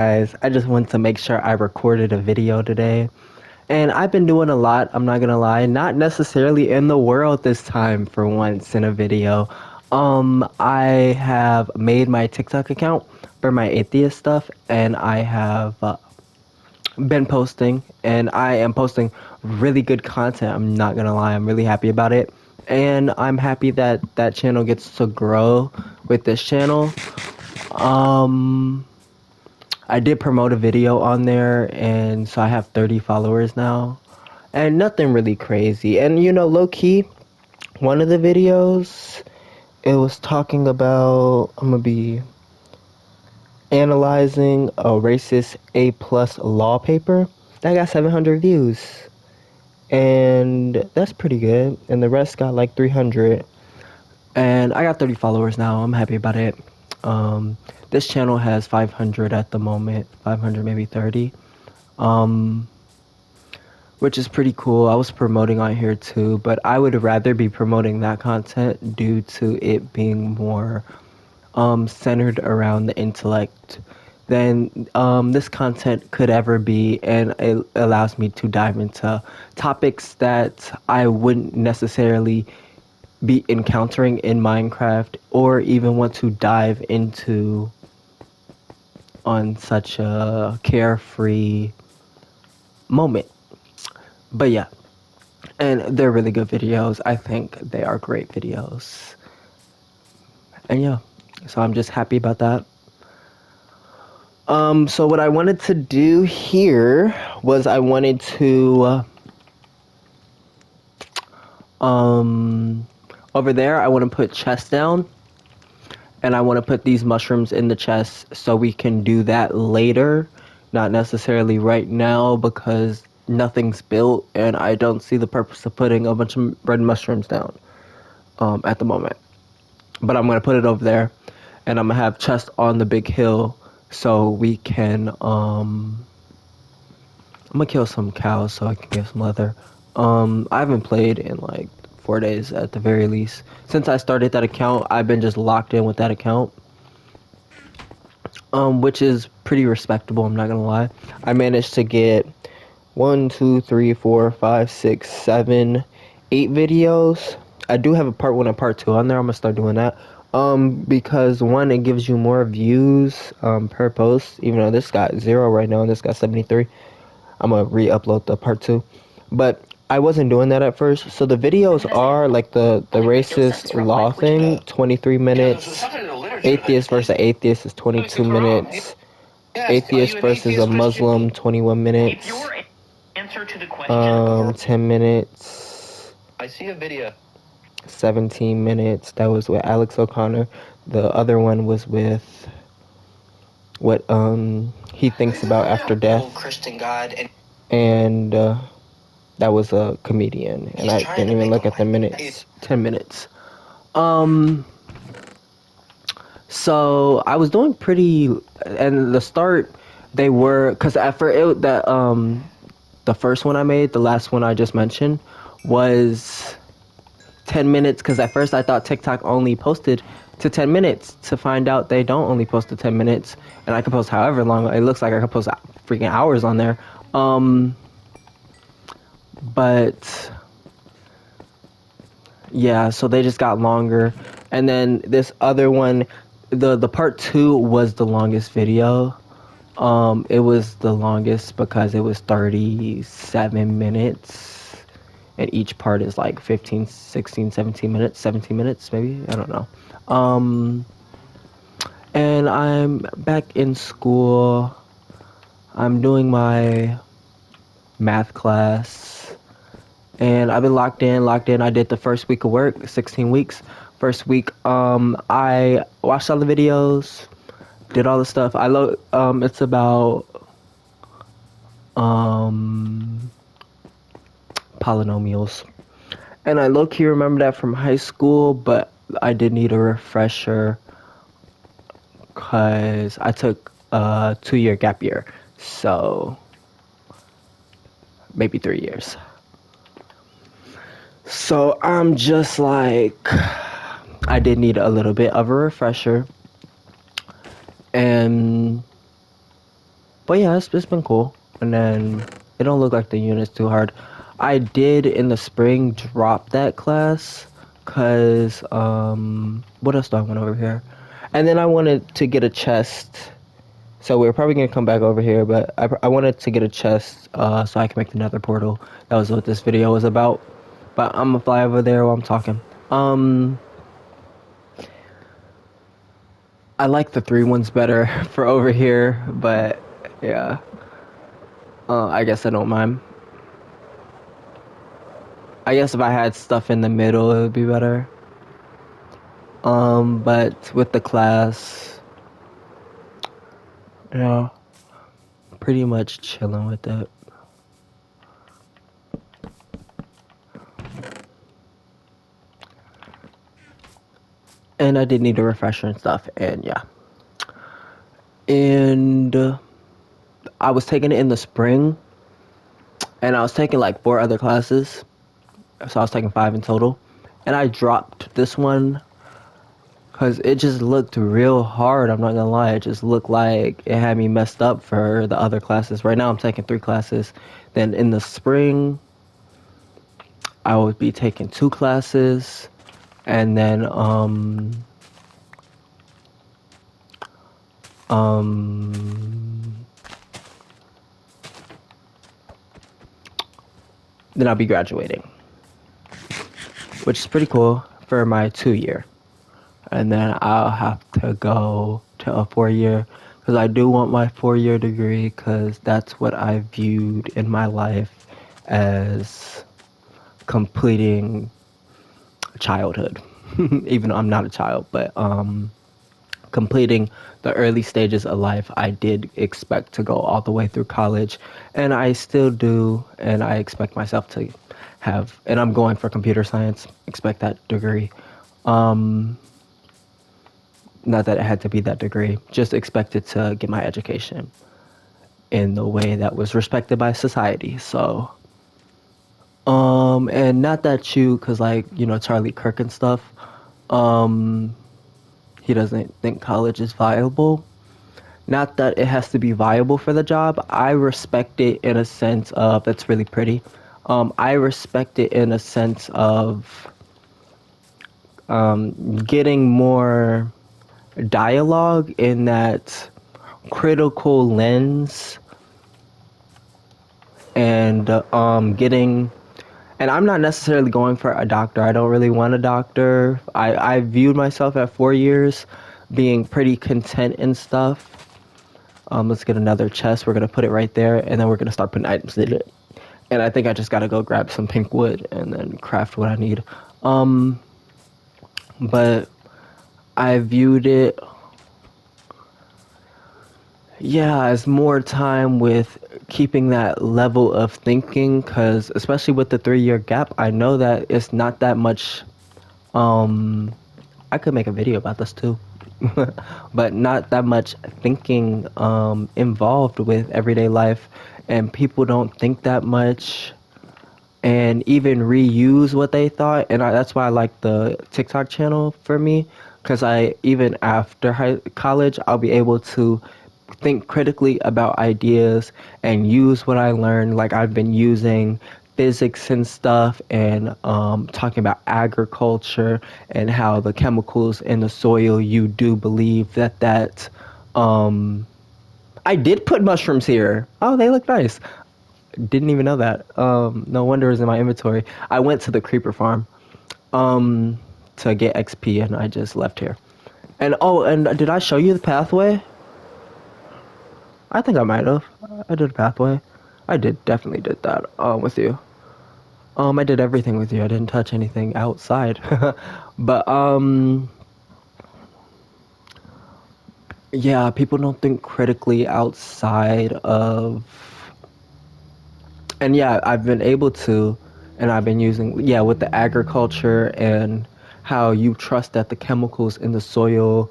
Guys, I just want to make sure I recorded a video today. And I've been doing a lot, I'm not gonna lie, not necessarily in the world this time for once in a video. I have made my TikTok account for my atheist stuff, and I have been posting, and I am posting really good content. I'm not gonna lie, I'm really happy about it. And I'm happy that that channel gets to grow with this channel. Um, I did promote a video on there, and so I have 30 followers now. And nothing really crazy. And you know, low key, one of the videos, it was talking about, I'm gonna be analyzing a racist A plus law paper. That got 700 views. And that's pretty good. And the rest got like 300. And I got 30 followers now. I'm happy about it. This channel has 500 at the moment, 500, maybe 30, which is pretty cool. I was promoting on here too, but I would rather be promoting that content due to it being more centered around the intellect than this content could ever be, and it allows me to dive into topics that I wouldn't necessarily be encountering in Minecraft or even want to dive into on such a carefree moment. But yeah, and they're really good videos. I think they are great videos. And yeah, so I'm just happy about that. So what I wanted to do here was I wanted to over there I want to put chest down, and I want to put these mushrooms in the chest so we can do that later, not necessarily right now because nothing's built and I don't see the purpose of putting a bunch of red mushrooms down at the moment. But I'm going to put it over there, and I'm going to have chest on the big hill so we can I'm going to kill some cows so I can get some leather. I haven't played in like 4 days at the very least. Since I started that account, I've been just locked in with that account. Which is pretty respectable, I'm not gonna lie. I managed to get 1, 2, 3, 4, 5, 6, 7, 8 videos. I do have a part 1 and part 2 on there. I'm gonna start doing that. Because one, it gives you more views per post, even though this got 0 right now and this got 73. I'm gonna re-upload the part 2. But I wasn't doing that at first. So the videos are like the racist law thing, 23 minutes. Atheist versus atheist is 22 minutes. Atheist versus a Muslim, 21 minutes. 10 minutes. I see a video. 17 minutes. That was with Alex O'Connor. The other one was with what he thinks about after death. Christian God and that was a comedian, and I didn't even look at the minutes. 10 minutes. So I was doing pretty, and the start they were, because after it, that the first one I made, the last one I just mentioned, was 10 minutes, because at first I thought TikTok only posted to 10 minutes, to find out they don't only post to 10 minutes, and I can post however long. It looks like I could post freaking hours on there. But yeah, so they just got longer. And then this other one, the part 2 was the longest video. It was the longest because it was 37 minutes, and each part is like 15, 16, 17 minutes, 17 minutes maybe, I don't know. And I'm back in school. I'm doing my math class, and I've been locked in. I did the first week of work, 16 weeks. First week, I watched all the videos, did all the stuff. It's about polynomials, and I low-key remember that from high school, but I did need a refresher because I took a 2-year gap year, so maybe 3 years. So I'm just like, I did need a little bit of a refresher. And But yeah, it's been cool. And then it don't look like the unit's too hard. I did in the spring drop that class because what else do I want over here? And then I wanted to get a chest. So we're probably gonna come back over here, but I wanted to get a chest so I can make the nether portal. That was what this video was about. But I'm gonna fly over there while I'm talking. I like the 3 ones better for over here, but yeah. I guess I don't mind. I guess if I had stuff in the middle, it would be better. But with the class, yeah, pretty much chilling with it. And I did need a refresher and stuff, and yeah. And I was taking it in the spring, and I was taking like 4 other classes. So I was taking 5 in total. And I dropped this one because it just looked real hard. I'm not gonna lie. It just looked like it had me messed up for the other classes. Right now I'm taking 3 classes. Then in the spring, I would be taking 2 classes. And then, then I'll be graduating, which is pretty cool for my 2-year. And then I'll have to go to a 4-year because I do want my 4-year degree because that's what I viewed in my life as completing childhood. Even though I'm not a child, but completing the early stages of life. I did expect to go all the way through college, and I still do, and I expect myself to have, and I'm going for computer science, expect that degree. Not that it had to be that degree, just expected to get my education in the way that was respected by society. So, and not that you, cause like, you know, Charlie Kirk and stuff, he doesn't think college is viable. Not that it has to be viable for the job. I respect it in a sense of, that's really pretty. I respect it in a sense of getting more dialogue in that critical lens and getting, and I'm not necessarily going for a doctor. I don't really want a doctor. I viewed myself at 4 years being pretty content and stuff. Let's get another chest. We're going to put it right there, and then we're going to start putting items in it. And I think I just got to go grab some pink wood and then craft what I need. But I viewed it, yeah, as more time with keeping that level of thinking, because especially with the 3-year gap, I know that it's not that much. I could make a video about this too. But not that much thinking involved with everyday life, and people don't think that much and even reuse what they thought. And that's why I like the TikTok channel for me, because I, even after college, I'll be able to think critically about ideas and use what I learned. Like I've been using physics and stuff, and talking about agriculture and how the chemicals in the soil, you do believe that I did put mushrooms here. Oh, they look nice. Didn't even know that. No wonder it was in my inventory. I went to the creeper farm to get XP, and I just left here. And oh, and did I show you the pathway? I think I might have. I did a pathway. I definitely did that with you. I did everything with you. I didn't touch anything outside. But yeah, people don't think critically outside of, and yeah, I've been able to, and I've been using, yeah, with the agriculture and how you trust that the chemicals in the soil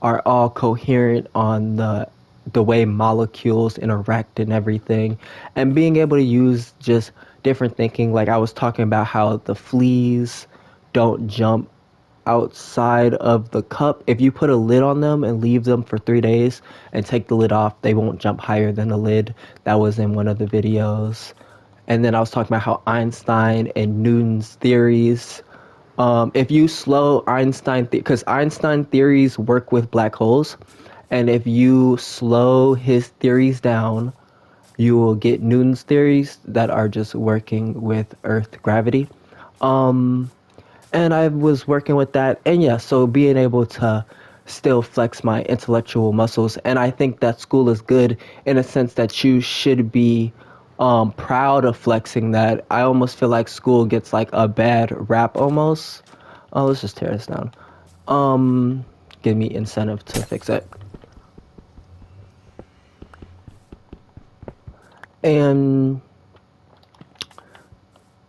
are all coherent on the way molecules interact and everything, and being able to use just different thinking. Like I was talking about how the fleas don't jump outside of the cup, if you put a lid on them and leave them for 3 days and take the lid off, they won't jump higher than the lid. That was in one of the videos. And then I was talking about how Einstein and Newton's theories, if you slow Einstein, because Einstein theories work with black holes, and if you slow his theories down, you will get Newton's theories that are just working with Earth gravity. And I was working with that, and yeah, so being able to still flex my intellectual muscles, and I think that school is good in a sense that you should be proud of flexing that. I almost feel like school gets like a bad rap almost. Oh, let's just tear this down. Give me incentive to fix it. And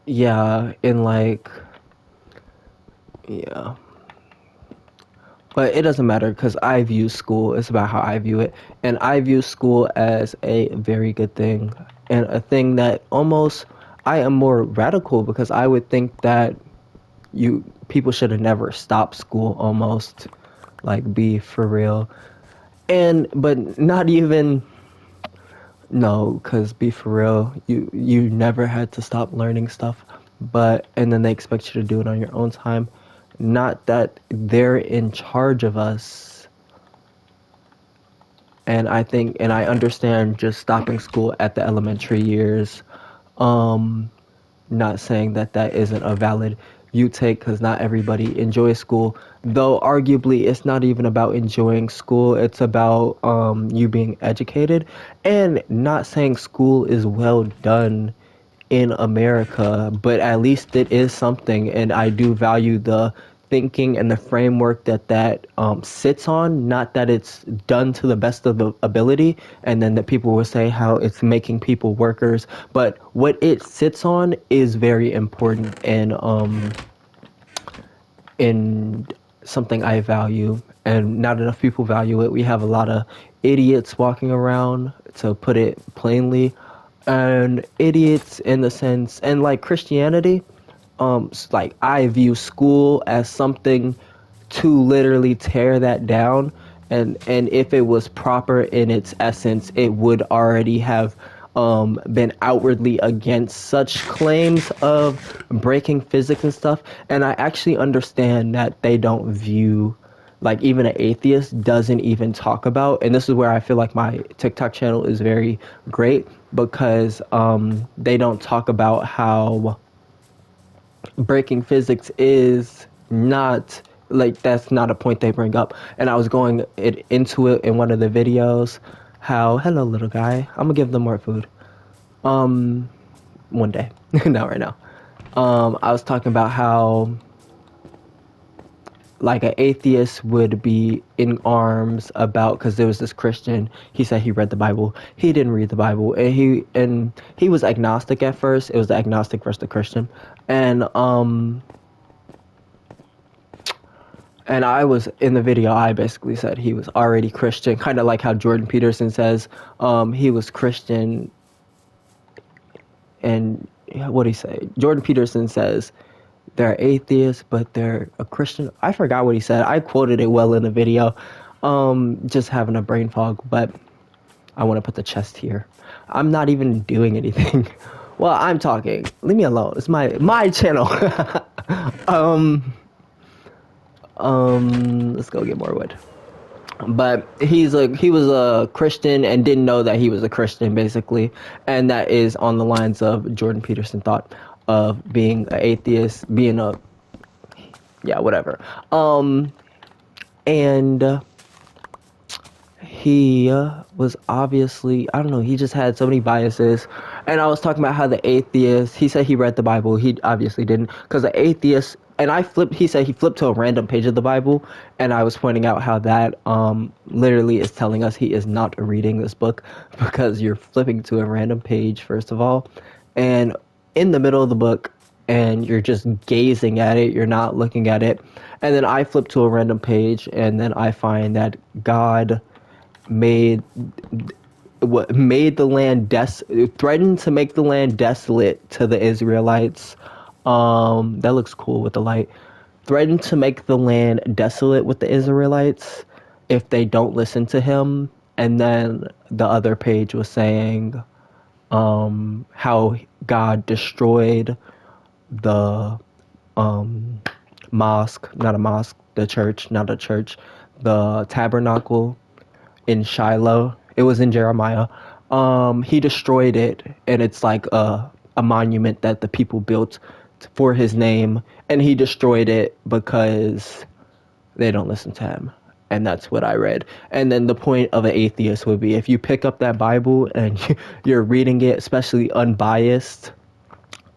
yeah, in like, yeah. But it doesn't matter because I view school, it's about how I view it. And I view school as a very good thing and a thing that almost I am more radical because I would think that people should have never stopped school almost, like, be for real. And but not even, no, because be for real, you never had to stop learning stuff, but and then they expect you to do it on your own time. Not that they're in charge of us. And I think, and I understand just stopping school at the elementary years. Not saying that that isn't a valid view take because not everybody enjoys school. Though arguably it's not even about enjoying school. It's about you being educated. And not saying school is well done in America, but at least it is something, and I do value the thinking and the framework that sits on. Not that it's done to the best of the ability, and then that people will say how it's making people workers, but what it sits on is very important in something I value, and not enough people value it. We have a lot of idiots walking around, to put it plainly, and idiots in the sense, and like Christianity, like I view school as something to literally tear that down, and if it was proper in its essence, it would already have been outwardly against such claims of breaking physics and stuff. And I actually understand that they don't view, like, even an atheist doesn't even talk about, and this is where I feel like my TikTok channel is very great, because they don't talk about how breaking physics is not, like, that's not a point they bring up. And I was going into it in one of the videos, how, hello little guy, I'm gonna give them more food one day. Not right now. I was talking about how, like, an atheist would be in arms about, because there was this Christian, he said he read the Bible. He didn't read the Bible, and he was agnostic at first. It was the agnostic versus the Christian, and I was in the video, I basically said he was already Christian, kind of like how Jordan Peterson says he was Christian. And what do you say? Jordan Peterson says they're atheists, but they're a Christian. I forgot what he said. I quoted it well in the video. Just having a brain fog, but I want to put the chest here. I'm not even doing anything. Well, I'm talking. Leave me alone. It's my channel. Let's go get more wood. But he was a Christian and didn't know that he was a Christian, basically, and that is on the lines of Jordan Peterson thought of being an atheist, being a, yeah, whatever. And he was obviously, I don't know, he just had so many biases. And I was talking about how the atheist, he said he read the Bible. He obviously didn't, because the atheist, and he said he flipped to a random page of the Bible, and I was pointing out how that literally is telling us he is not reading this book, because you're flipping to a random page, first of all, and in the middle of the book, and you're just gazing at it, you're not looking at it. And then I flip to a random page, and then I find that God made the land threatened to make the land desolate to the Israelites. That looks cool with the light. threatened to make the land desolate with the Israelites if they don't listen to him. And then the other page was saying how God destroyed the mosque, not a mosque, the church, not a church, the tabernacle in Shiloh. It was in Jeremiah. He destroyed it, and it's like a monument that the people built for his name, and he destroyed it because they don't listen to him. And that's what I read. And then the point of an atheist would be if you pick up that Bible and you're reading it, especially unbiased,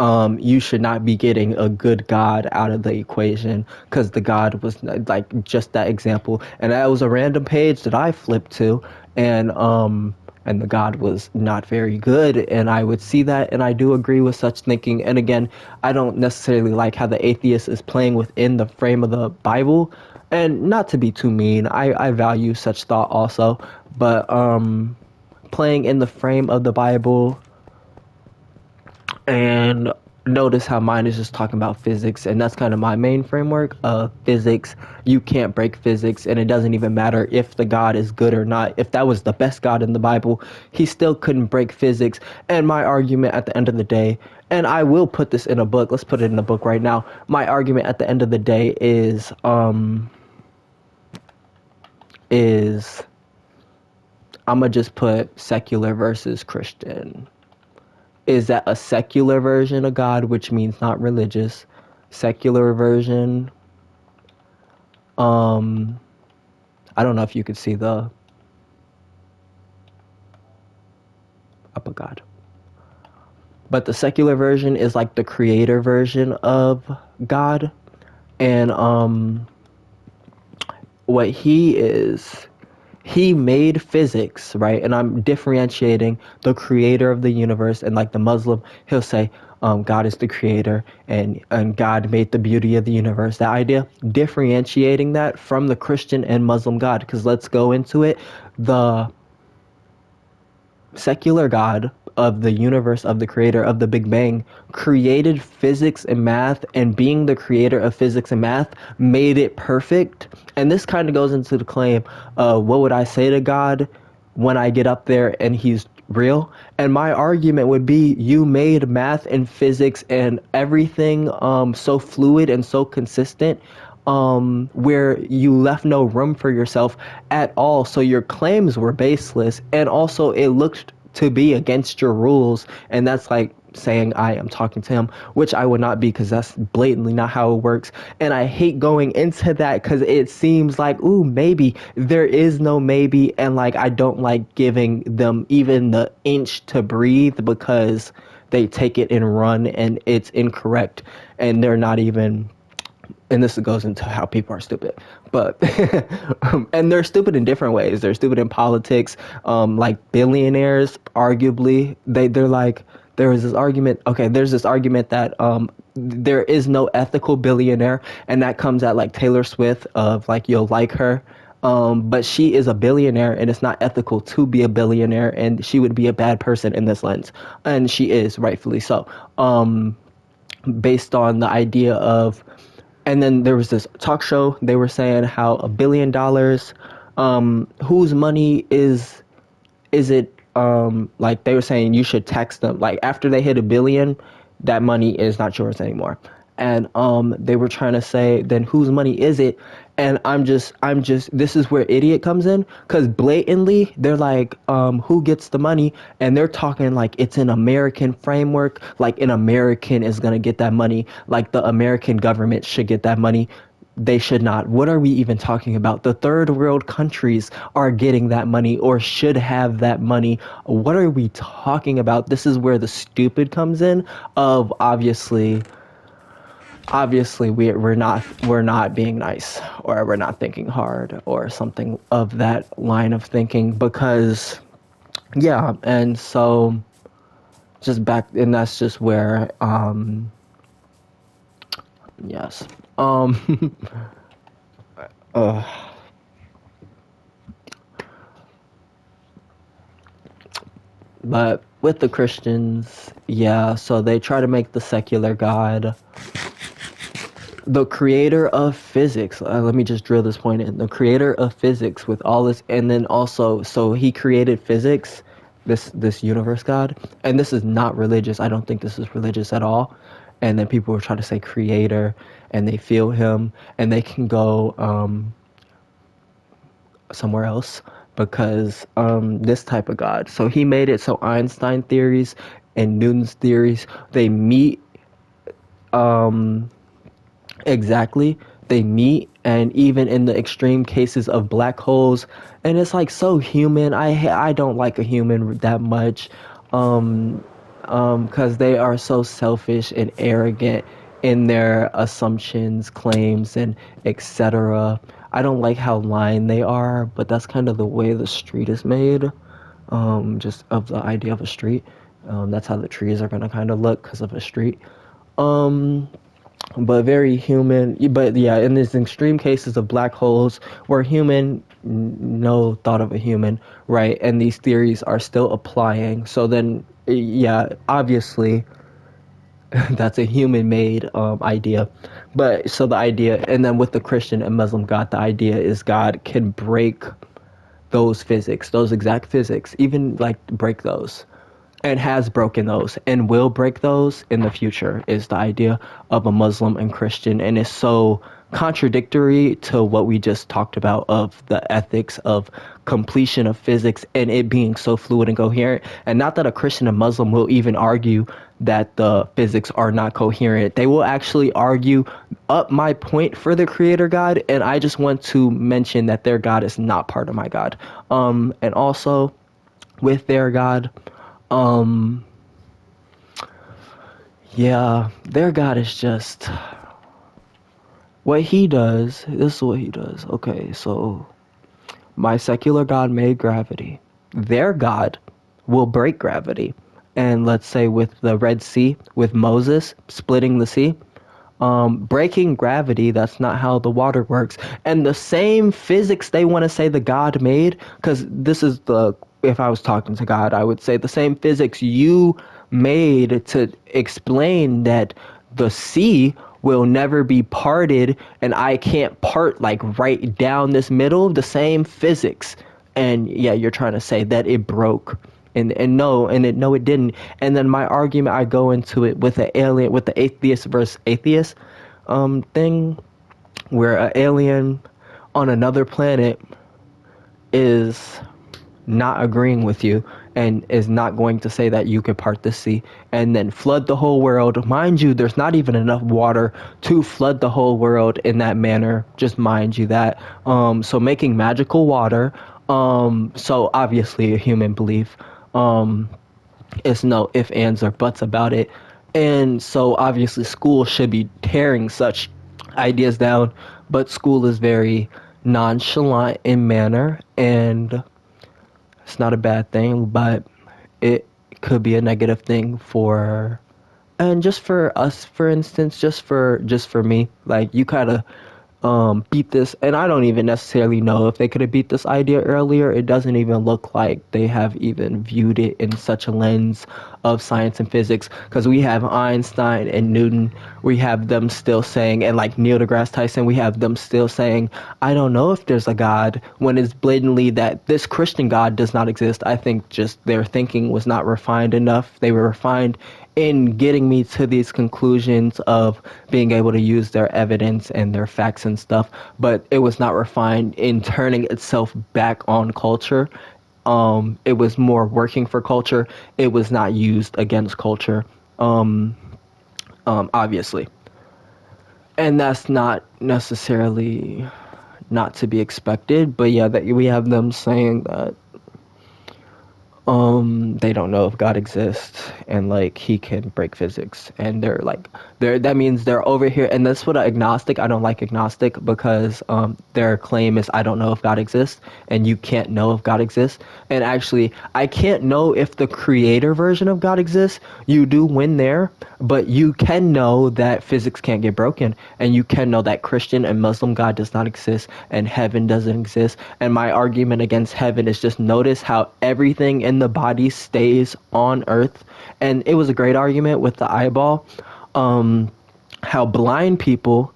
you should not be getting a good God out of the equation because the God was like just that example. And that was a random page that I flipped to, and the God was not very good. And I would see that, and I do agree with such thinking. And again, I don't necessarily like how the atheist is playing within the frame of the Bible. And not to be too mean, I value such thought also, but playing in the frame of the Bible. And notice how mine is just talking about physics, and that's kind of my main framework of physics. You can't break physics, and it doesn't even matter if the God is good or not. If that was the best God in the Bible, he still couldn't break physics. And my argument at the end of the day, and I will put this in a book, let's put it in a book right now. My argument at the end of the day is I'm gonna just put secular versus Christian. Is that a secular version of God, which means not religious? Secular version. I don't know if you could see the upper God. But the secular version is like the creator version of God. And what he is, he made physics, right? And I'm differentiating the creator of the universe. And like the Muslim, he'll say, God is the creator and God made the beauty of the universe. That idea, differentiating that from the Christian and Muslim God. Because let's go into it. The secular God of the universe, of the creator of the Big Bang, created physics and math, and being the creator of physics and math made it perfect. And this kind of goes into the claim, what would I say to God when I get up there and he's real? And my argument would be, you made math and physics and everything so fluid and so consistent, where you left no room for yourself at all. So your claims were baseless, and also it looked to be against your rules. And that's like saying I am talking to him, which I would not be, because that's blatantly not how it works. And I hate going into that because it seems like, ooh, maybe. There is no maybe. And like, I don't like giving them even the inch to breathe, because they take it and run, and it's incorrect, and they're not even. And this goes into how people are stupid, but and they're stupid in different ways. They're stupid in politics. Like billionaires, arguably, they're like, there is this argument. Okay, there's this argument that there is no ethical billionaire, and that comes at like Taylor Swift, of like, you'll like her. But she is a billionaire, and it's not ethical to be a billionaire, and she would be a bad person in this lens, and she is, rightfully so. Based on the idea of. And then there was this talk show. They were saying how $1 billion, whose money is it? Like they were saying you should tax them. Like after they hit 1 billion, that money is not yours anymore. And they were trying to say, then whose money is it? And I'm just, this is where idiot comes in, because blatantly they're like, who gets the money? And they're talking like it's an American framework, like an American is going to get that money, like the American government should get that money. They should not. What are we even talking about? The third world countries are getting that money, or should have that money. What are we talking about? This is where the stupid comes in, of obviously we're not being nice, or we're not thinking hard, or something of that line of thinking, because yeah. And so just back, and that's just where yes. But with the Christians, yeah, so they try to make the secular God the creator of physics, let me just drill this point in, the creator of physics with all this, and then also, so he created physics, this universe god, and this is not religious, I don't think this is religious at all, and then people will try to say creator, and they feel him, and they can go somewhere else, because this type of god, so he made it so Einstein theories and Newton's theories, they meet. Exactly. They meet, and even in the extreme cases of black holes, and it's like so human. I don't like a human that much, because they are so selfish and arrogant in their assumptions, claims, and etc. I don't like how lying they are, but that's kind of the way the street is made. Just of the idea of a street. That's how the trees are gonna kind of look because of a street. Um, but very human. But yeah, in these extreme cases of black holes where human, no thought of a human, right? And these theories are still applying. So then, yeah, obviously that's a human-made idea. But so the idea, and then with the Christian and Muslim God, the idea is God can break those physics, those exact physics, even like break those, and has broken those and will break those in the future, is the idea of a Muslim and Christian, and it's so contradictory to what we just talked about of the ethics of completion of physics and it being so fluid and coherent. And not that a Christian and Muslim will even argue that the physics are not coherent. They will actually argue up my point for the creator God, and I just want to mention that their God is not part of my God. And also with their God, um, yeah, their God is just what he does. This is what he does. Okay, so my secular God made gravity. Their God will break gravity. And let's say with the Red Sea, with Moses splitting the sea, breaking gravity, that's not how the water works. And the same physics they want to say the God made, because this is the, if I was talking to God, I would say the same physics you made to explain that the sea will never be parted and I can't part like right down this middle, the same physics. And yeah, you're trying to say that it broke. No, it didn't. And then my argument, I go into it with an alien, with the atheist versus atheist thing, where an alien on another planet is not agreeing with you and is not going to say that you could part the sea and then flood the whole world. Mind you, there's not even enough water to flood the whole world in that manner. Just mind you that. So making magical water. So obviously a human belief. It's no ifs, ands, or buts about it. And so obviously school should be tearing such ideas down, but school is very nonchalant in manner, and it's not a bad thing, but it could be a negative thing for, and just for us, for instance, just for me, like you kind of beat this, and I don't even necessarily know if they could have beat this idea earlier. It doesn't even look like they have even viewed it in such a lens of science and physics, because we have Einstein and Newton, we have them still saying, and like Neil deGrasse Tyson, we have them still saying, I don't know if there's a God, when it's blatantly that this Christian God does not exist. I think just their thinking was not refined enough. They were refined in getting me to these conclusions of being able to use their evidence and their facts and stuff, but it was not refined in turning itself back on culture. It was more working for culture. It was not used against culture, obviously. And that's not necessarily not to be expected, but yeah, that we have them saying that they don't know if God exists and like he can break physics, and they're like, that means they're over here. And that's what an agnostic, I don't like agnostic, because their claim is I don't know if God exists, and you can't know if God exists. And actually I can't know if the creator version of God exists. You do win there, but you can know that physics can't get broken, and you can know that Christian and Muslim God does not exist and heaven doesn't exist. And my argument against heaven is just notice how everything in the body stays on earth. And it was a great argument with the eyeball, how blind people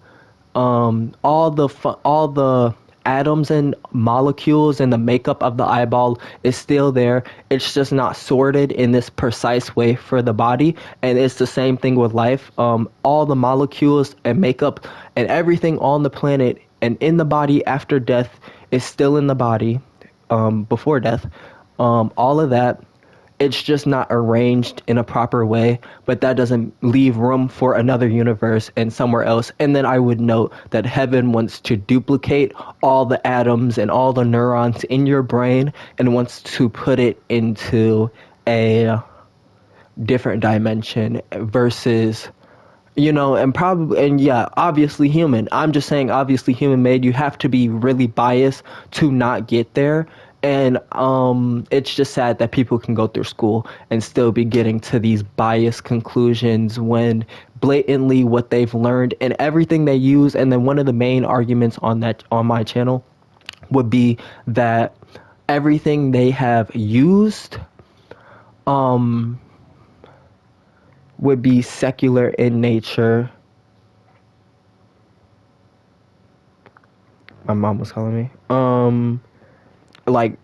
All the atoms and molecules and the makeup of the eyeball is still there. It's just not sorted in this precise way for the body. And it's the same thing with life. All the molecules and makeup and everything on the planet and in the body after death is still in the body, before death. All of that, it's just not arranged in a proper way, but that doesn't leave room for another universe and somewhere else. And then I would note that heaven wants to duplicate all the atoms and all the neurons in your brain and wants to put it into a different dimension versus, and probably, and yeah, obviously human. I'm just saying, obviously human made. You have to be really biased to not get there. And it's just sad that people can go through school and still be getting to these biased conclusions when blatantly what they've learned and everything they use. And then one of the main arguments on my channel would be that everything they have used would be secular in nature. My mom was calling me. Like,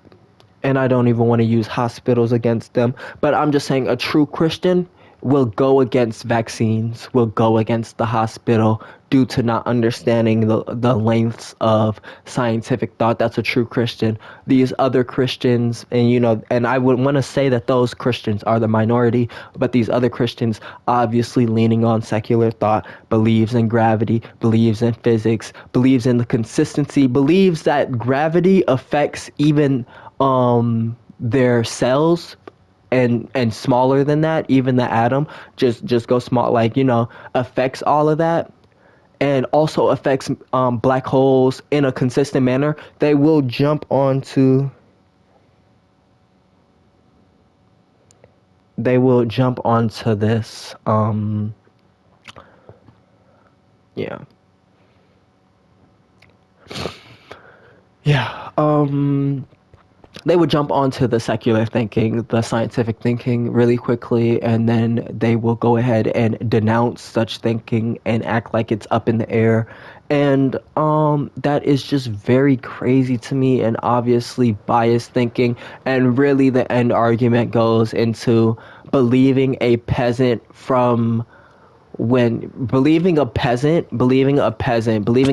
and I don't even want to use hospitals against them, but I'm just saying a true Christian will go against vaccines, will go against the hospital due to not understanding the lengths of scientific thought. That's a true Christian. These other Christians, and I would want to say that those Christians are the minority, but these other Christians obviously leaning on secular thought, believes in gravity, believes in physics, believes in the consistency, believes that gravity affects even their cells, and smaller than that, even the atom just go small, affects all of that, and also affects black holes in a consistent manner. They will jump onto this. Yeah. They would jump onto the secular thinking, the scientific thinking really quickly, and then they will go ahead and denounce such thinking and act like it's up in the air. And that is just very crazy to me and obviously biased thinking. And really the end argument goes into believing a peasant from believing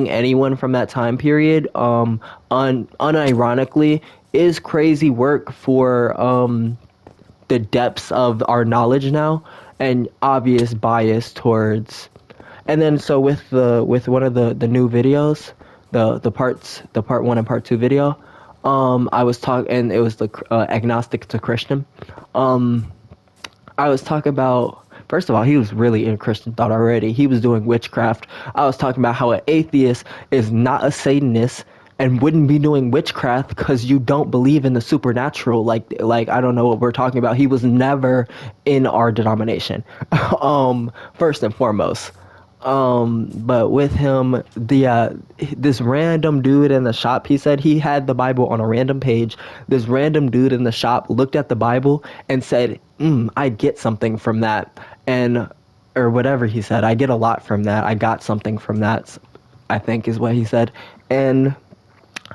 anyone from that time period, unironically, is crazy work for the depths of our knowledge now, and obvious bias towards. And then so with one of the new videos, the part 1 and part 2 video, I was talking, and it was the agnostic to Christian. I was talking about, first of all, he was really in Christian thought already. He was doing witchcraft. I was talking about how an atheist is not a Satanist and wouldn't be doing witchcraft because you don't believe in the supernatural. Like I don't know what we're talking about. He was never in our denomination, first and foremost. But with him, this random dude in the shop, he said he had the Bible on a random page. This random dude in the shop looked at the Bible and said, I get something from that. Or whatever he said, I get a lot from that. I got something from that, I think is what he said. And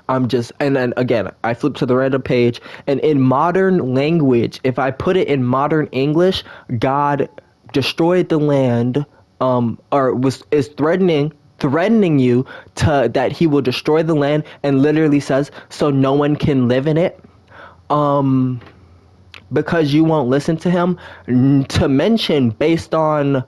then again, I flipped to the random page, and in modern language, if I put it in modern English, God destroyed the land, is threatening you that he will destroy the land, and literally says, so no one can live in it, because you won't listen to him. To mention, based on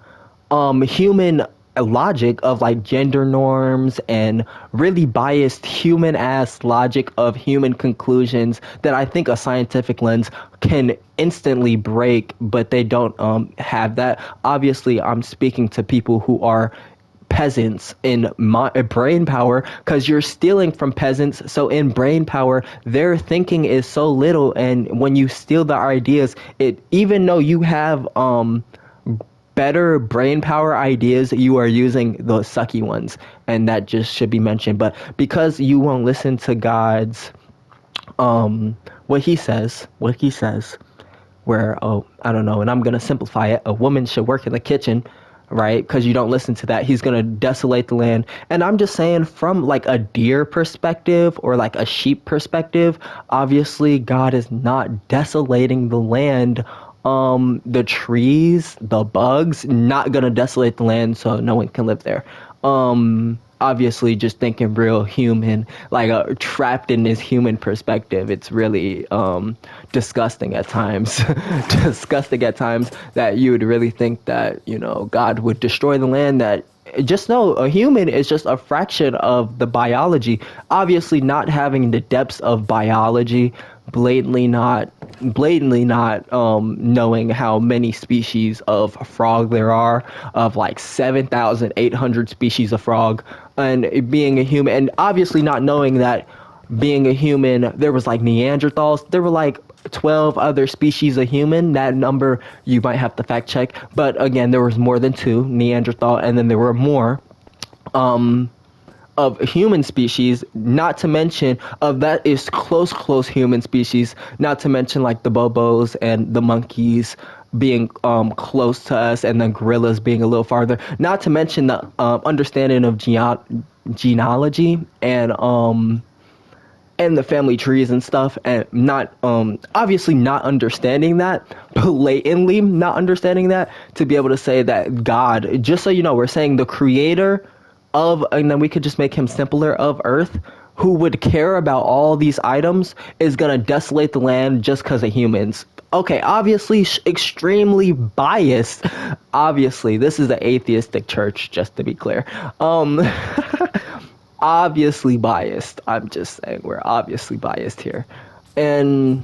human logic of like gender norms and really biased human ass logic of human conclusions that I think a scientific lens can instantly break, but they don't have that. Obviously, I'm speaking to people who are peasants in brain power, because you're stealing from peasants. So in brain power, their thinking is so little, and when you steal the ideas, even though you have better brain power ideas, you are using those sucky ones, and that just should be mentioned. But because you won't listen to God's what he says, where I don't know, and I'm gonna simplify it, a woman should work in the kitchen right? Because you don't listen to that. He's going to desolate the land. And I'm just saying, from like a deer perspective or like a sheep perspective, obviously God is not desolating the land. The trees, the bugs, not going to desolate the land so no one can live there. Obviously just thinking real human, like trapped in this human perspective. It's really disgusting at times. Disgusting at times that you would really think that, you know, God would destroy the land. That just know a human is just a fraction of the biology. Obviously not having the depths of biology, blatantly not knowing how many species of frog there are, of like 7,800 species of frog, and being a human, and obviously not knowing that being a human, there was like Neanderthals, there were like 12 other species of human. That number you might have to fact check, but again, there was more than two Neanderthal, and then there were more of human species, not to mention of that is close human species, not to mention like the bobos and the monkeys being close to us, and the gorillas being a little farther, not to mention the understanding of genealogy and the family trees and stuff, and not obviously not understanding that, blatantly not understanding that, to be able to say that God, just so you know, we're saying the creator of, and then we could just make him simpler, of Earth, who would care about all these items, is gonna desolate the land just because of humans. Okay, obviously extremely biased. Obviously, this is an atheistic church, just to be clear. Obviously biased. I'm just saying we're obviously biased here. And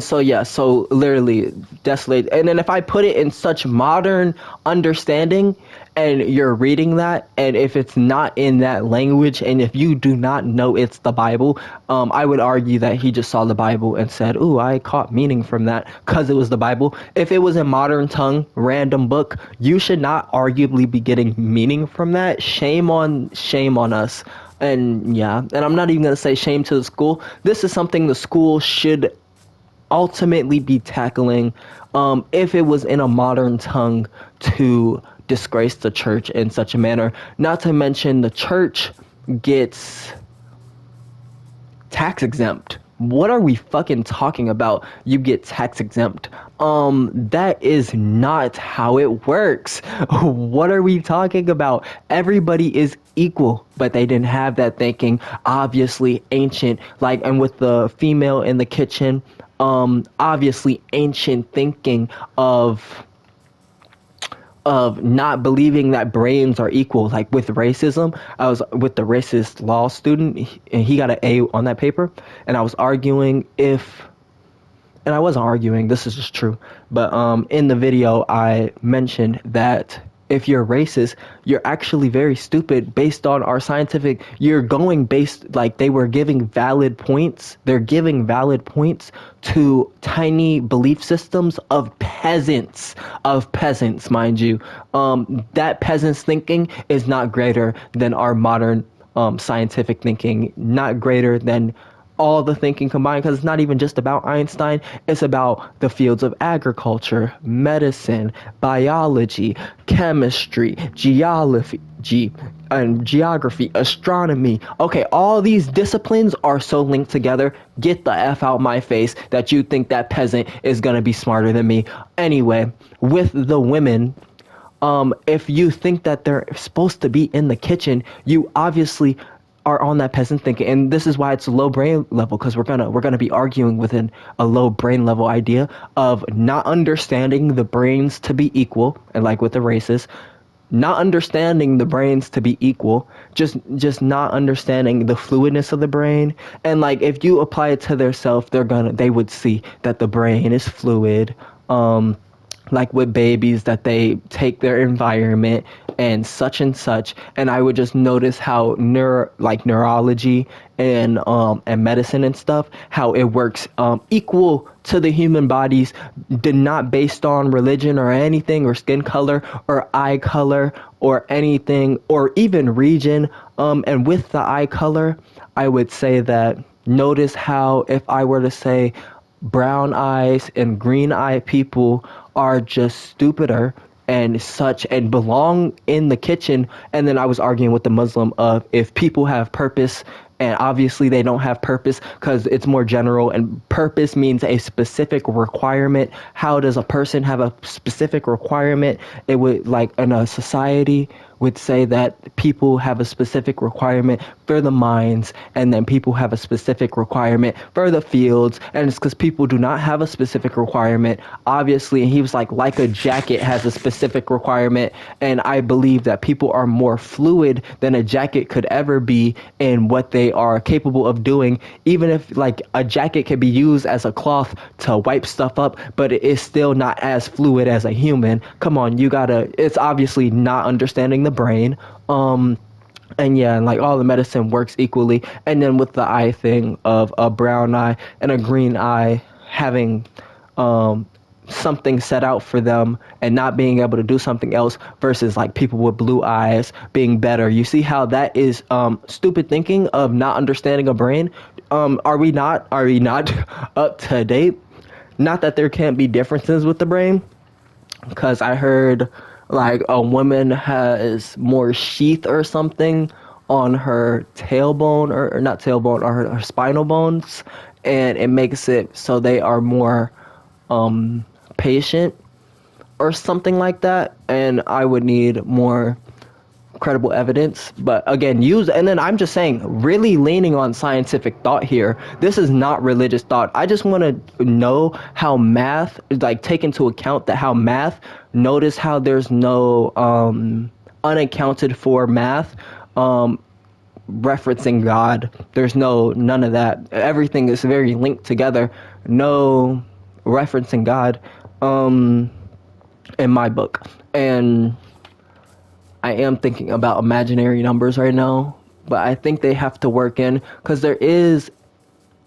so yeah, so literally desolate. And then if I put it in such modern understanding, and you're reading that, and if it's not in that language, and if you do not know it's the Bible, I would argue that he just saw the Bible and said, "Ooh, I caught meaning from that because it was the Bible." If it was a modern tongue, random book, you should not arguably be getting meaning from that. Shame on us. And yeah, and I'm not even gonna say shame to the school. This is something the school should ultimately be tackling, if it was in a modern tongue, to disgrace the church in such a manner. Not to mention the church gets tax exempt. What are we fucking talking about? You get tax exempt. That is not how it works. What are we talking about? Everybody is equal, but they didn't have that thinking. Obviously ancient, like, and with the female in the kitchen, obviously ancient thinking of not believing that brains are equal. Like with racism, I was with the racist law student, and he got an A on that paper, and I was arguing and I wasn't arguing, this is just true, but in the video I mentioned that if you're racist, you're actually very stupid based on our scientific, you're going based, like they were giving valid points, they're giving valid points to tiny belief systems of peasants, mind you. That peasants thinking is not greater than our modern scientific thinking, not greater than all the thinking combined, because it's not even just about Einstein, it's about the fields of agriculture, medicine, biology, chemistry, geography, astronomy. Okay, all these disciplines are so linked together. Get the F out my face that you think that peasant is gonna be smarter than me. Anyway, with the women, if you think that they're supposed to be in the kitchen, you obviously are on that peasant thinking, and this is why it's a low brain level, because we're gonna be arguing within a low brain level idea of not understanding the brains to be equal, and like with the races, not understanding the brains to be equal, just not understanding the fluidness of the brain, and like if you apply it to their self, they would see that the brain is fluid. Like with babies, that they take their environment and such, and I would just notice how neurology and medicine and stuff, how it works equal to the human bodies, not based on religion or anything, or skin color or eye color or anything, or even region. And with the eye color, I would say that, notice how if I were to say, brown eyes and green eye people are just stupider, and such and belong in the kitchen. And then I was arguing with the Muslim of if people have purpose, and obviously they don't have purpose because it's more general, and purpose means a specific requirement. How does a person have a specific requirement? It would, like, in a society would say that people have a specific requirement for the mines, and then people have a specific requirement for the fields, and it's because people do not have a specific requirement, obviously. And he was like a jacket has a specific requirement, and I believe that people are more fluid than a jacket could ever be in what they are capable of doing. Even if, like, a jacket can be used as a cloth to wipe stuff up, but it is still not as fluid as a human. Come on, it's obviously not understanding the brain. And yeah, and like all the medicine works equally. And then with the eye thing of a brown eye and a green eye having something set out for them and not being able to do something else versus like people with blue eyes being better. You see how that is stupid thinking of not understanding a brain? Are we not up to date? Not that there can't be differences with the brain, because I heard like a woman has more sheath or something on her tailbone, or not tailbone, or her spinal bones, and it makes it so they are more patient or something like that. And I would need more credible evidence, but again, and then I'm just saying, really leaning on scientific thought here. This is not religious thought. I just want to know how math, like, take into account that how math, notice how there's no unaccounted for math referencing God. There's none of that. Everything is very linked together. No referencing God in my book. And I am thinking about imaginary numbers right now, but I think they have to work in, because there is,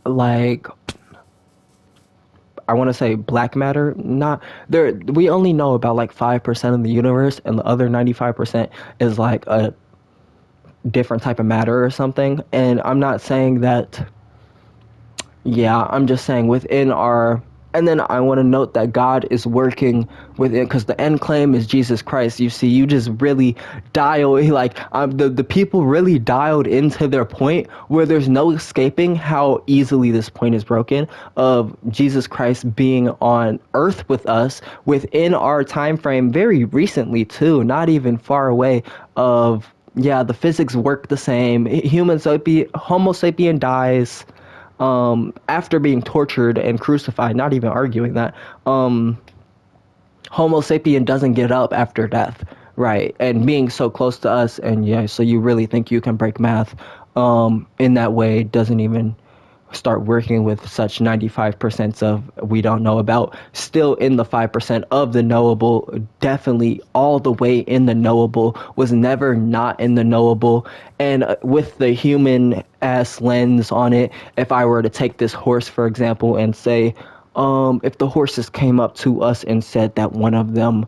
like, I want to say black matter. Not there. We only know about like 5% of the universe, and the other 95% is like a different type of matter or something. And I'm not saying that. Yeah, I'm just saying within our. And then I want to note that God is working within, because the end claim is Jesus Christ. You see, you just really the people really dialed into their point where there's no escaping how easily this point is broken of Jesus Christ being on earth with us within our time frame very recently too, not even far away of, yeah, the physics work the same. Homo sapien dies after being tortured and crucified, not even arguing that. Homo sapien doesn't get up after death, right? And being so close to us, and yeah, so you really think you can break math in that way doesn't even start working with such 95% of we don't know about, still in the 5% of the knowable, definitely all the way in the knowable, was never not in the knowable. And with the human ass lens on it, if I were to take this horse, for example, and say, if the horses came up to us and said that one of them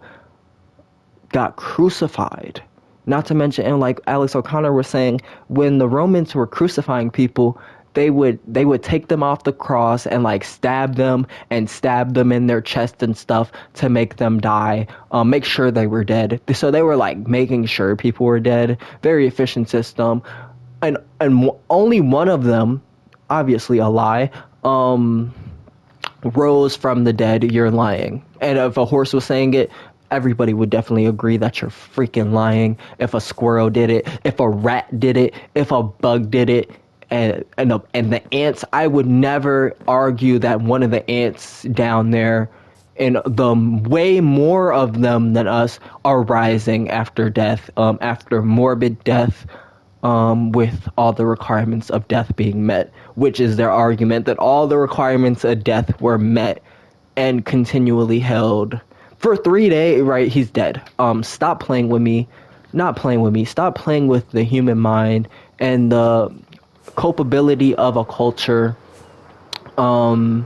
got crucified, not to mention, and like Alex O'Connor was saying, when the Romans were crucifying people, they would take them off the cross and like stab them in their chest and stuff to make them die, make sure they were dead. So they were like making sure people were dead. Very efficient system. And only one of them, obviously a lie, rose from the dead. You're lying. And if a horse was saying it, everybody would definitely agree that you're freaking lying. If a squirrel did it, if a rat did it, if a bug did it, and the ants, I would never argue that one of the ants down there, and the way more of them than us, are rising after death, after morbid death, with all the requirements of death being met, which is their argument, that all the requirements of death were met and continually held for 3 days. Right? He's dead. Stop playing with me. Not playing with me. Stop playing with the human mind and the culpability of a culture. And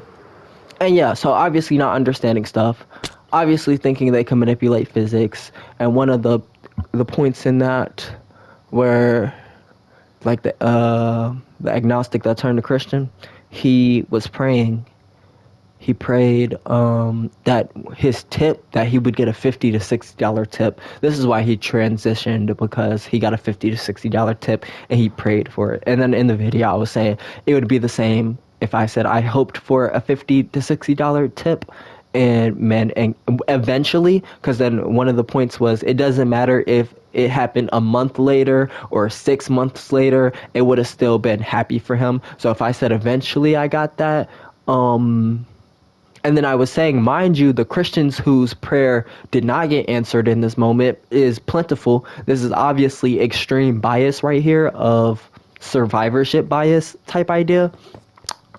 yeah, so obviously not understanding stuff, obviously thinking they can manipulate physics. And one of the points in that, where like the agnostic that turned to Christian, he was praying he prayed that his tip, that he would get a $50 to $60 tip. This is why he transitioned, because he got a $50 to $60 tip and he prayed for it. And then in the video I was saying it would be the same if I said I hoped for a $50 to $60 tip. And eventually, because then one of the points was, it doesn't matter if it happened a month later or 6 months later, it would have still been happy for him. So if I said eventually I got that, and then I was saying, mind you, the Christians whose prayer did not get answered in this moment is plentiful. This is obviously extreme bias right here, of survivorship bias type idea.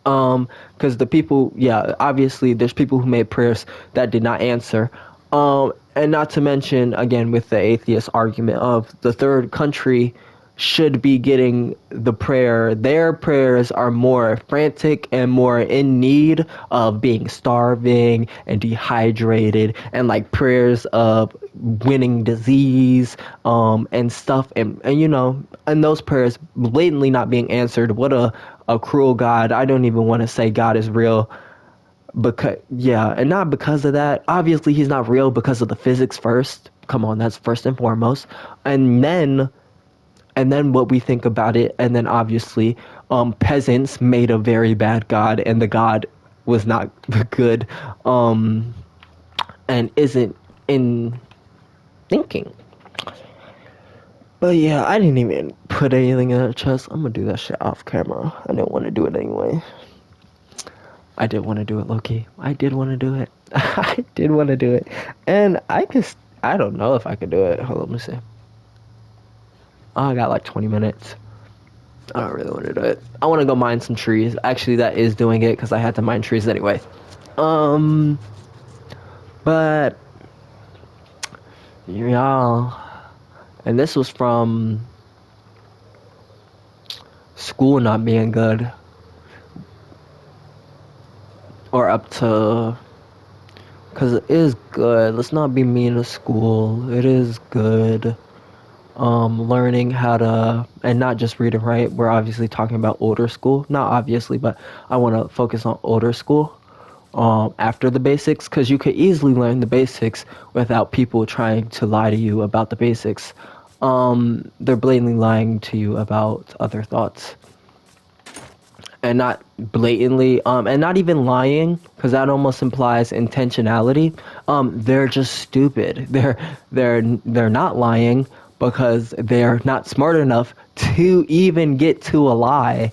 Because the people, yeah, obviously there's people who made prayers that did not answer. And not to mention, again, with the atheist argument of the third country should be getting the prayer. Their prayers are more frantic and more in need of being starving and dehydrated, and like prayers of winning disease, and stuff. And you know, and those prayers blatantly not being answered. What a cruel God. I don't even want to say God is real, because yeah, and not because of that. Obviously he's not real because of the physics first. Come on, that's first and foremost. And then what we think about it, and then obviously peasants made a very bad God, and the God was not good, and isn't in thinking. But yeah, I didn't even put anything in the chest. I'm gonna do that shit off camera. I didn't want to do it anyway. I did want to do it, low-key. I did want to do it. I did want to do it. And I don't know if I could do it. Hold on, let me see. Oh, I got like 20 minutes. I don't really want to do it. I want to go mine some trees. Actually, that is doing it, because I had to mine trees anyway. But y'all, and this was from school not being good, or up to, because it is good. Let's not be mean to school. It is good. Learning how to, and not just read and write. We're obviously talking about older school. Not obviously, but I want to focus on older school. After the basics, because you could easily learn the basics without people trying to lie to you about the basics. They're blatantly lying to you about other thoughts. And not blatantly, and not even lying, because that almost implies intentionality. They're just stupid. They're not lying because they're not smart enough to even get to a lie.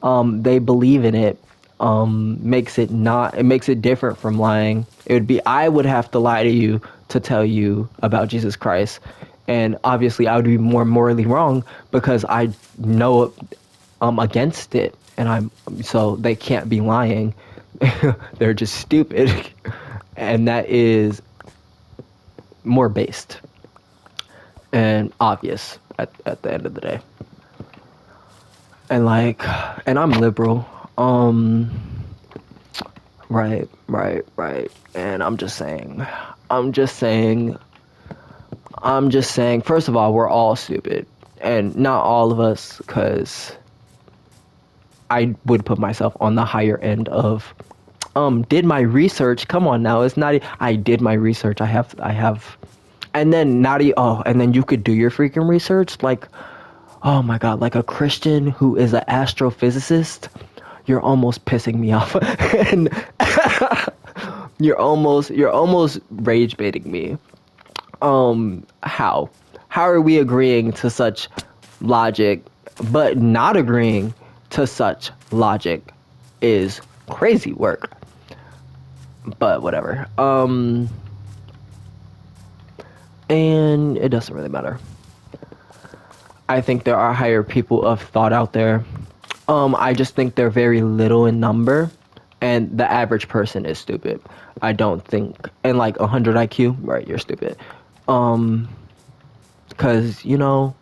They believe in it. It makes it different from lying. It would be, I would have to lie to you to tell you about Jesus Christ, and obviously I would be more morally wrong because I know against it, and so they can't be lying. They're just stupid. And that is more based and obvious at the end of the day. And I'm liberal. Right. And I'm just saying, first of all, we're all stupid. And not all of us, because I would put myself on the higher end of, did my research. Come on now. It's not, I did my research. I have, and then and then you could do your freaking research. Like, oh my God, like a Christian who is an astrophysicist. You're almost pissing me off. And you're almost rage baiting me. How are we agreeing to such logic, but not agreeing to such logic is crazy work. But whatever. And it doesn't really matter. I think there are higher people of thought out there. I just think they're very little in number, and the average person is stupid. I don't think, and like 100 IQ, right? You're stupid. Because, and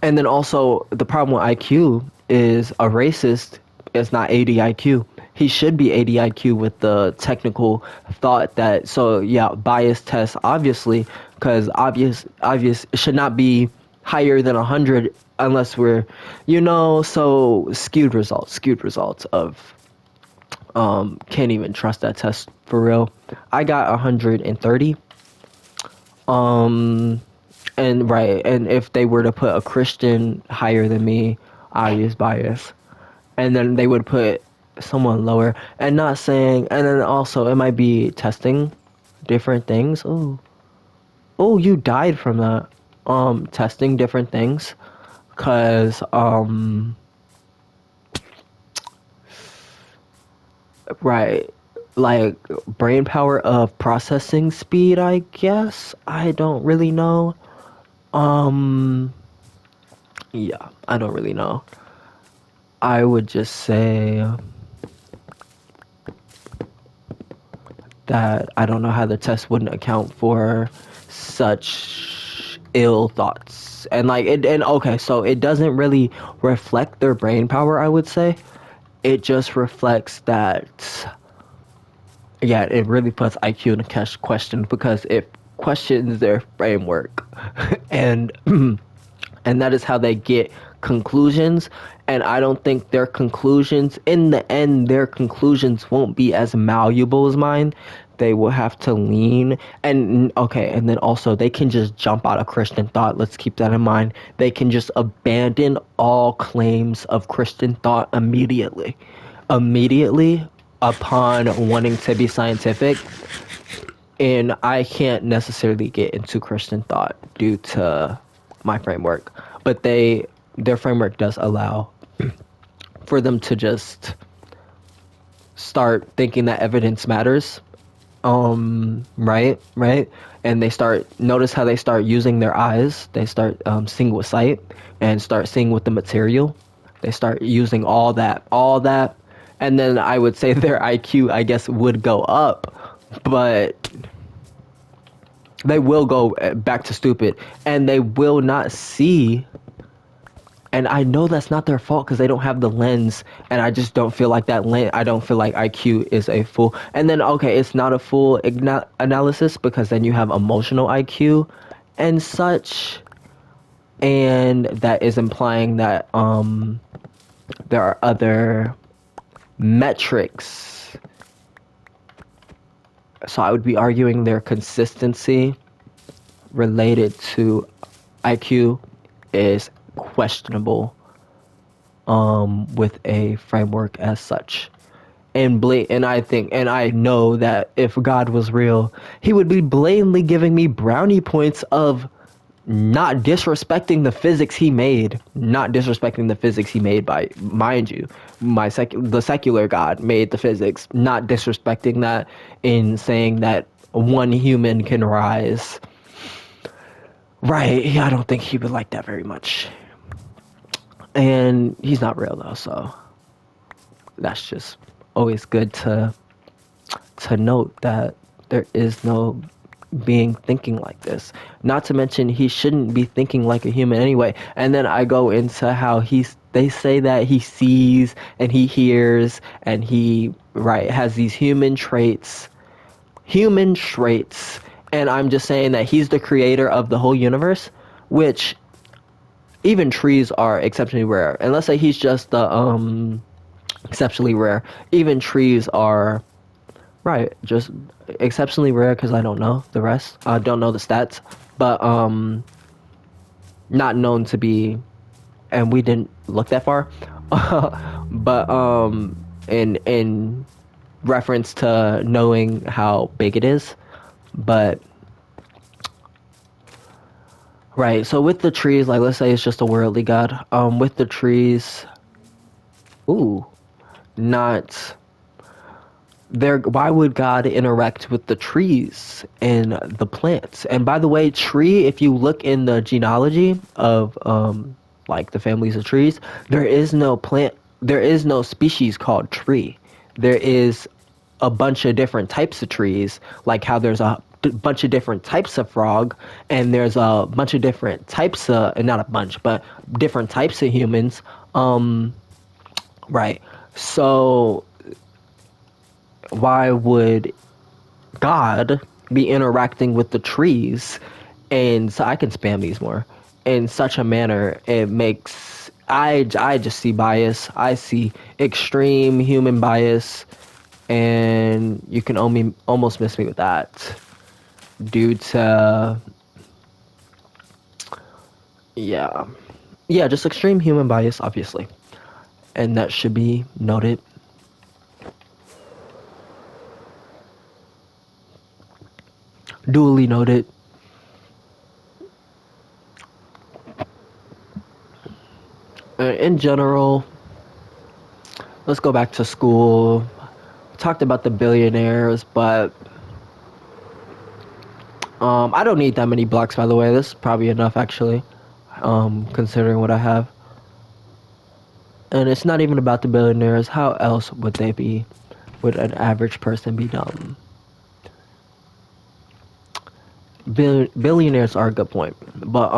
then also the problem with IQ is a racist is not 80 IQ. He should be 80 IQ with the technical thought that, so yeah, bias test, obviously, because obvious should not be higher than 100 unless we're, so skewed results of Can't even trust that test for real. I got 130. Um, and right, and if they were to put a Christian higher than me, I use bias. And then they would put someone lower. And not saying, and then also it might be testing different things. Oh, you died from that. Testing different things. Cause, right, like brain power of processing speed, I guess. I don't really know. Um, yeah, I don't really know. I would just say that I don't know how the test wouldn't account for such ill thoughts. And like it, and okay, so it doesn't really reflect their brain power, I would say. It just reflects that, yeah, it really puts IQ in a question because it questions their framework. And and that is how they get conclusions. And I don't think their conclusions, in the end, their conclusions won't be as malleable as mine. They will have to lean. And okay, and then also they can just jump out of Christian thought. Let's keep that in mind. They can just abandon all claims of Christian thought immediately upon wanting to be scientific. And I can't necessarily get into Christian thought due to my framework, but their framework does allow for them to just start thinking that evidence matters. Right, and they start notice how they start using their eyes. They start seeing with sight and start seeing with the material. They start using all that, and then I would say their IQ, I guess, would go up, but they will go back to stupid, and they will not see. And I know that's not their fault because they don't have the lens, and I just don't feel like that lens. I don't feel like IQ is a full. And then okay, it's not a full analysis because then you have emotional IQ and such, and that is implying that there are other metrics. So I would be arguing their consistency related to IQ is questionable with a framework as such. And I think and I know that if God was real, he would be blatantly giving me brownie points of not disrespecting the physics he made, by, mind you, the secular God made the physics, not disrespecting that in saying that one human can rise. Right, I don't think he would like that very much. And he's not real though, so that's just always good to note that there is no being thinking like this. Not to mention he shouldn't be thinking like a human anyway. And then I go into how they say that he sees and he hears and he has these human traits. And I'm just saying that he's the creator of the whole universe, which even trees are exceptionally rare. And let's say he's just the exceptionally rare. Even trees are just exceptionally rare because I don't know the rest. I don't know the stats, but not known to be, and we didn't look that far. But in reference to knowing how big it is, but right. So with the trees, like let's say it's just a worldly god. With the trees, ooh, not there. Why would God interact with the trees and the plants? And by the way, tree, if you look in the genealogy of like the families of trees, there is no species called tree. There is a bunch of different types of trees, like how there's a bunch of different types of frog, and there's a bunch of different types of, and not a bunch, but different types of humans. Right. So why would God be interacting with the trees? And so I can spam these more in such a manner. It makes, I just see bias. I see extreme human bias and you can only almost miss me with that due to yeah, yeah, just extreme human bias, obviously, and that should be noted. Duly noted. In general, let's go back to school. We talked about the billionaires, but I don't need that many blocks, by the way. This is probably enough, actually, considering what I have. And it's not even about the billionaires. How else would they be? Would an average person be dumb? Billionaires are a good point, but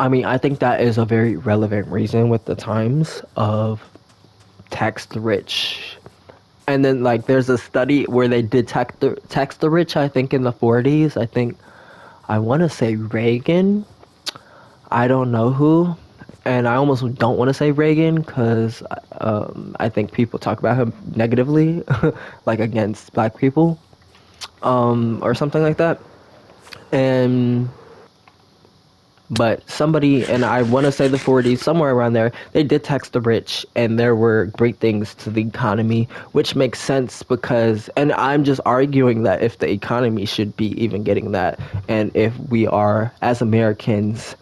I mean, I think that is a very relevant reason with the times of tax the rich. And then like there's a study where they did tax the rich, I think in the 40s. I want to say Reagan. I don't know who. And I almost don't want to say Reagan because I think people talk about him negatively, like against black people, or something like that. And but somebody, and I want to say the 40s, somewhere around there, they did tax the rich, and there were great things to the economy, which makes sense because, and I'm just arguing that if the economy should be even getting that, and if we are, as Americans,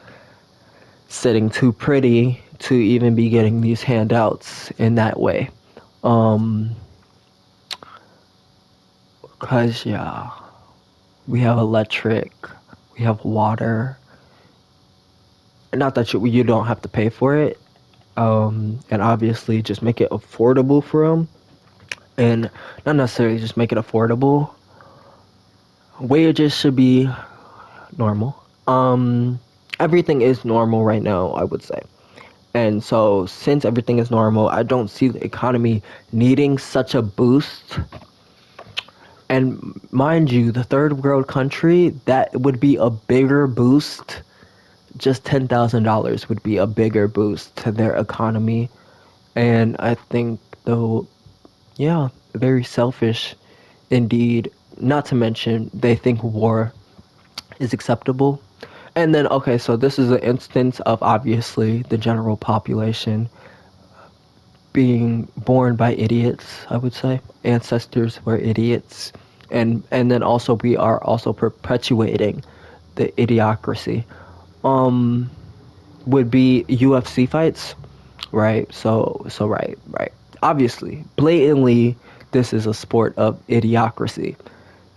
sitting too pretty to even be getting these handouts in that way. Because, yeah, we have electric, we have water. Not that you don't have to pay for it, and obviously just make it affordable for them, and not necessarily just make it affordable. Wages should be normal. Everything is normal right now, I would say. And so, since everything is normal, I don't see the economy needing such a boost. And mind you, the third world country, that would be a bigger boost. Just $10,000 would be a bigger boost to their economy. And I think, though, yeah, very selfish indeed. Not to mention, they think war is acceptable. And then, okay, so this is an instance of obviously the general population being born by idiots, I would say. Ancestors were idiots. And then also we are also perpetuating the idiocracy. Um would be UFC fights, right? So right. Obviously, blatantly this is a sport of idiocracy.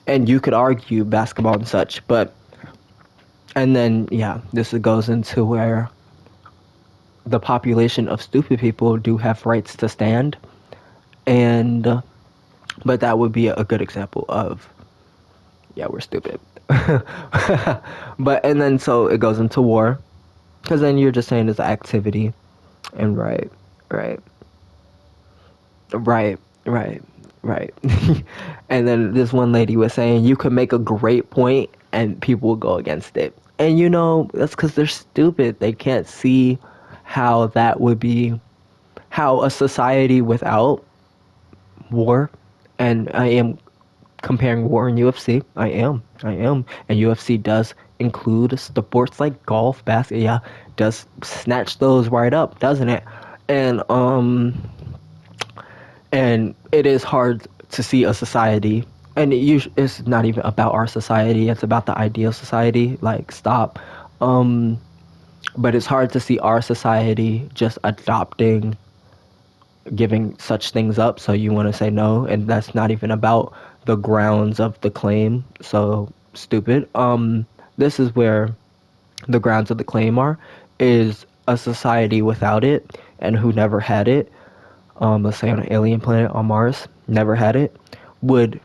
And you could argue basketball and such, but and then yeah, this goes into where the population of stupid people do have rights to stand, and but that would be a good example of yeah, we're stupid. But and then so it goes into war because then you're just saying it's an activity, and right right right right. And then this one lady was saying you could make a great point and people will go against it, and you know that's because they're stupid. They can't see how that would be, how a society without war, and I am comparing war and UFC. I am, and UFC does include sports like golf, basketball. Yeah, does snatch those right up, doesn't it? And and it is hard to see a society, and it's not even about our society. It's about the ideal society. Like, stop. Um, but it's hard to see our society just adopting giving such things up, so you want to say no, and that's not even about the grounds of the claim. So stupid. This is where the grounds of the claim are, is a society without it and who never had it, let's say on an alien planet on Mars, never had it, would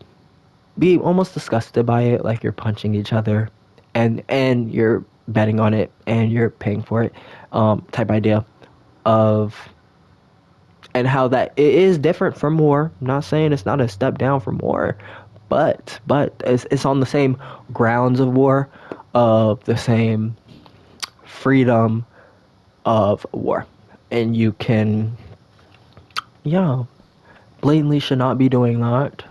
be almost disgusted by it, like you're punching each other and you're betting on it and you're paying for it, type idea of, and how that it is different from war. I'm not saying it's not a step down from war, but it's on the same grounds of war, of the same freedom of war, and you can, yeah, blatantly should not be doing that.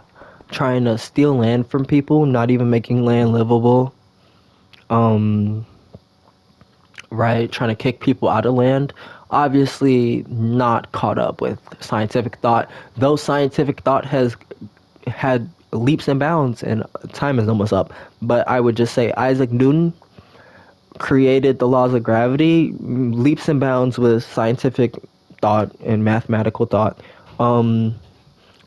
Trying to steal land from people, not even making land livable. Um, right? Trying to kick people out of land. Obviously, not caught up with scientific thought. Though scientific thought has had leaps and bounds, and time is almost up. But I would just say Isaac Newton created the laws of gravity, leaps and bounds with scientific thought and mathematical thought.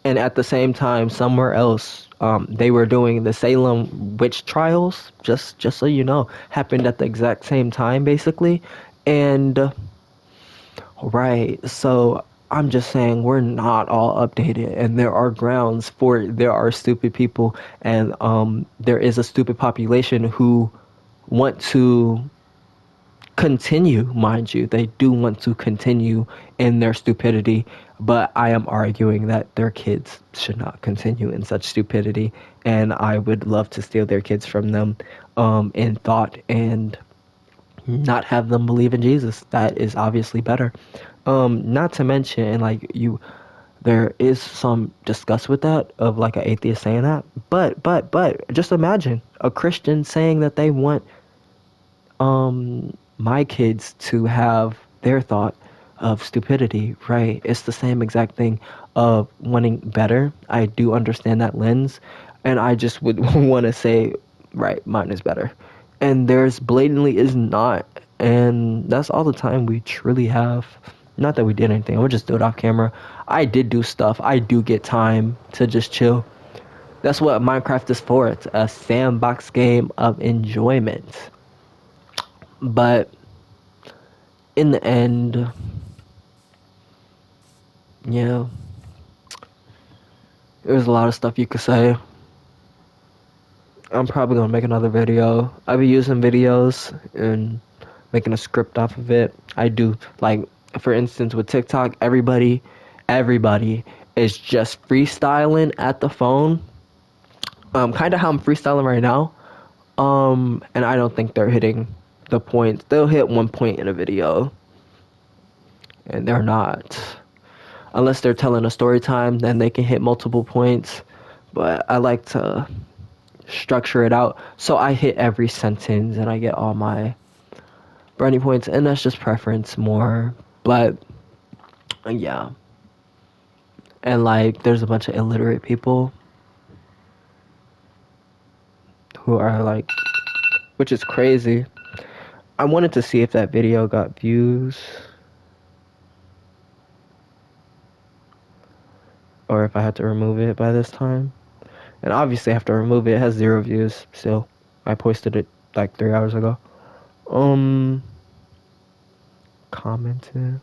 And at the same time, somewhere else, they were doing the Salem witch trials. Just so you know, happened at the exact same time, basically. And right, so I'm just saying we're not all updated, and there are grounds for it. There are stupid people, and there is a stupid population who want to continue, mind you. They do want to continue in their stupidity, but I am arguing that their kids should not continue in such stupidity, and I would love to steal their kids from them in thought and not have them believe in Jesus. That is obviously better. Not to mention, like you, there is some disgust with that of like an atheist saying that, but just imagine a Christian saying that they want my kids to have their thought of stupidity, right? It's the same exact thing of wanting better. I do understand that lens, and I just would want to say, right, mine is better. And theirs blatantly is not. And that's all the time we truly have. Not that we did anything, we'll just do it off camera. I did do stuff. I do get time to just chill. That's what Minecraft is for. It's a sandbox game of enjoyment. But in the end, yeah, there's a lot of stuff you could say. I'm probably gonna make another video. I'll be using videos and making a script off of it. I do, like, for instance, with TikTok, everybody is just freestyling at the phone. Kind of how I'm freestyling right now. And I don't think they're hitting the point. They'll hit one point in a video, and they're not. Unless they're telling a story time, then they can hit multiple points. But I like to structure it out so I hit every sentence and I get all my brownie points, and that's just preference more. But yeah, and like there's a bunch of illiterate people who are like, which is crazy. I wanted to see if that video got views or if I had to remove it by this time. And obviously I have to remove it. It has 0 views still. I posted it like 3 hours ago. Commented.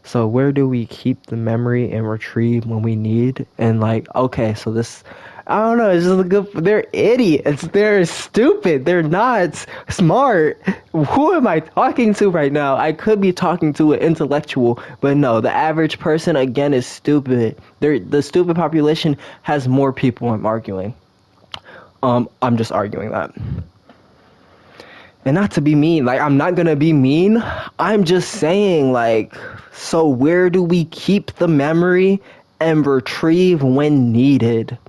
So where do we keep the memory and retrieve when we need? And like, okay, so this, I don't know, it's just a good, they're idiots. They're stupid. They're not smart. Who am I talking to right now? I could be talking to an intellectual, but no, the average person, again, is stupid. The stupid population has more people I'm arguing. I'm just arguing that. And not to be mean, like, I'm not gonna be mean. I'm just saying, like, so where do we keep the memory and retrieve when needed?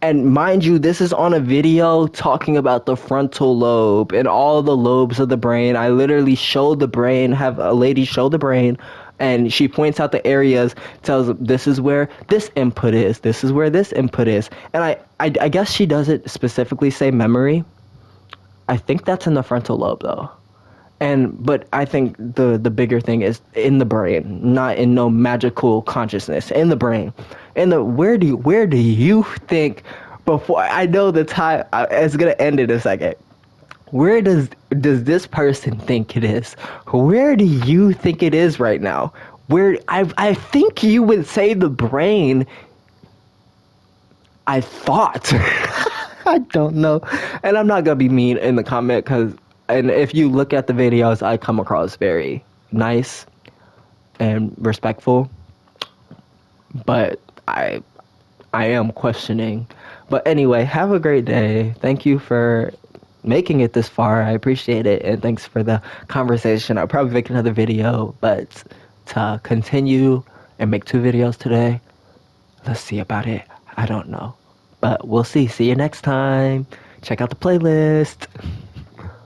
And mind you, this is on a video talking about the frontal lobe and all the lobes of the brain. I literally showed the brain, have a lady show the brain, and she points out the areas, tells them this is where this input is, this is where this input is. And I guess she doesn't specifically say memory. I think that's in the frontal lobe though. But I think the bigger thing is in the brain, not in no magical consciousness, in the brain. And where do you think, before I know the time, it's gonna end in a second. Where does this person think it is? Where do you think it is right now? Where I think you would say the brain. I thought. I don't know. And I'm not gonna be mean in the comment and if you look at the videos, I come across very nice and respectful. But I am questioning. But anyway, have a great day. Thank you for making it this far. I appreciate it. And thanks for the conversation. I'll probably make another video, but to continue and make 2 videos today, Let's see about it. I don't know. But we'll see. See you next time. Check out the playlist.